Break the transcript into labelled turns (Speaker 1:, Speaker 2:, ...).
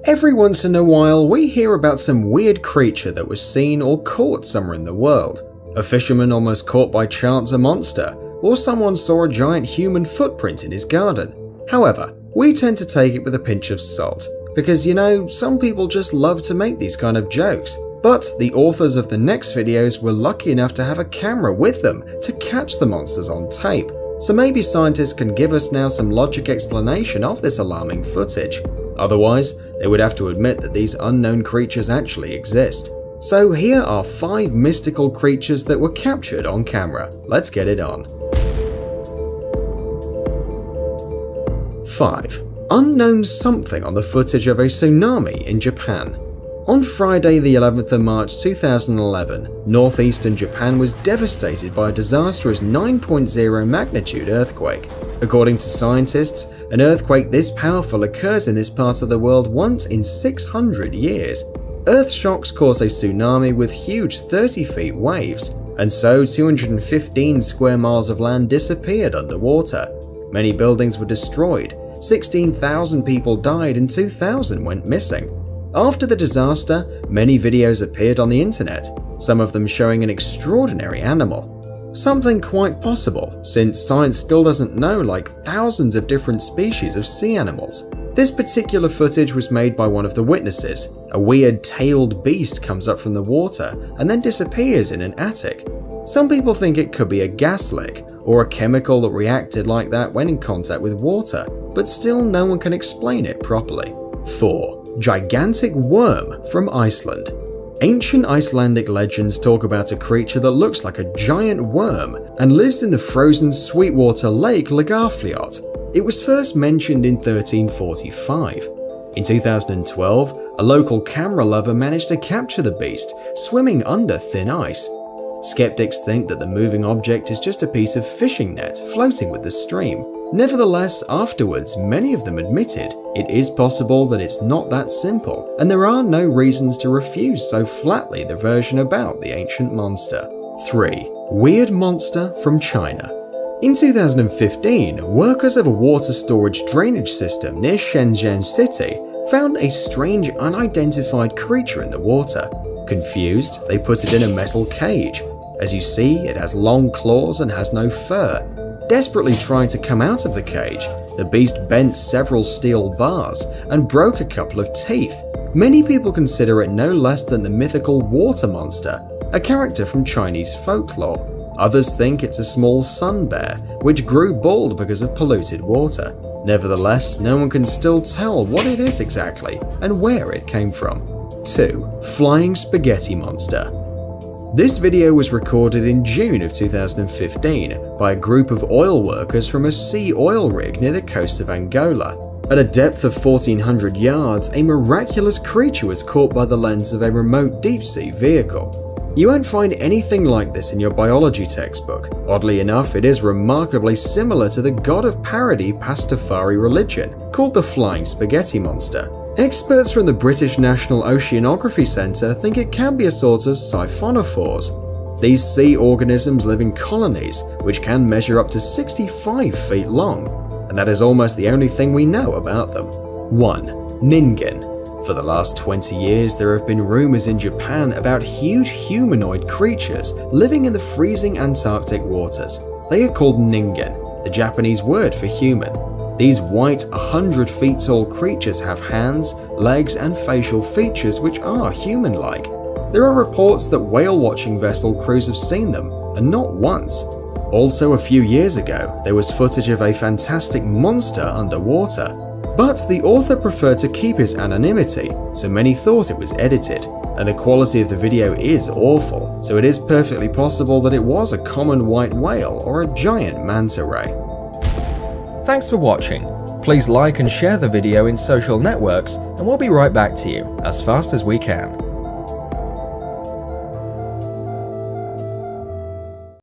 Speaker 1: Every once in a while, we hear about some weird creature that was seen or caught somewhere in the world. A fisherman almost caught by chance a monster, or someone saw a giant human footprint in his garden. However, we tend to take it with a pinch of salt, because some people just love to make these kind of jokes. But the authors of the next videos were lucky enough to have a camera with them to catch the monsters on tape. So maybe scientists can give us now some logic explanation of this alarming footage. Otherwise, they would have to admit that these unknown creatures actually exist. So here are 5 mystical creatures that were captured on camera. Let's get it on. 5. Unknown something on the footage of a tsunami in Japan. On Friday the 11th of March 2011, northeastern Japan was devastated by a disastrous 9.0 magnitude earthquake. According to scientists, an earthquake this powerful occurs in this part of the world once in 600 years. Earth shocks cause a tsunami with huge 30-feet waves, and so 215 square miles of land disappeared underwater. Many buildings were destroyed, 16,000 people died and 2,000 went missing. After the disaster, many videos appeared on the internet, some of them showing an extraordinary animal. Something quite possible, since science still doesn't know thousands of different species of sea animals. This particular footage was made by one of the witnesses. A weird tailed beast comes up from the water and then disappears in an attic. Some people think it could be a gas leak or a chemical that reacted like that when in contact with water, but still no one can explain it properly. 4. Gigantic worm from Iceland. Ancient Icelandic legends talk about a creature that looks like a giant worm and lives in the frozen sweetwater lake Lagarfljót. It was first mentioned in 1345. In 2012, a local camera lover managed to capture the beast swimming under thin ice. Skeptics think that the moving object is just a piece of fishing net floating with the stream. Nevertheless, afterwards, many of them admitted it is possible that it's not that simple, and there are no reasons to refuse so flatly the version about the ancient monster. 3. Weird monster from China. In 2015, workers of a water storage drainage system near Shenzhen City found a strange unidentified creature in the water. Confused, they put it in a metal cage. As you see, it has long claws and has no fur. Desperately trying to come out of the cage, the beast bent several steel bars and broke a couple of teeth. Many people consider it no less than the mythical water monster, a character from Chinese folklore. Others think it's a small sun bear, which grew bald because of polluted water. Nevertheless, no one can still tell what it is exactly and where it came from. 2. Flying spaghetti monster. This video was recorded in June of 2015 by a group of oil workers from a sea oil rig near the coast of Angola. At a depth of 1,400 yards, a miraculous creature was caught by the lens of a remote deep-sea vehicle. You won't find anything like this in your biology textbook. Oddly enough, it is remarkably similar to the god of parody Pastafari religion, called the Flying Spaghetti Monster. Experts from the British National Oceanography Centre think it can be a sort of siphonophores. These sea organisms live in colonies, which can measure up to 65 feet long, and that is almost the only thing we know about them. 1. Ningen. For the last 20 years, there have been rumors in Japan about huge humanoid creatures living in the freezing Antarctic waters. They are called ningen, the Japanese word for human. These white, 100 feet tall creatures have hands, legs, and facial features which are human-like. There are reports that whale-watching vessel crews have seen them, and not once. Also, a few years ago, there was footage of a fantastic monster underwater. But the author preferred to keep his anonymity, so many thought it was edited, and the quality of the video is awful, so it is perfectly possible that it was a common white whale or a giant manta ray.
Speaker 2: Thanks for watching. Please like and share the video in social networks, and we'll be right back to you as fast as we can.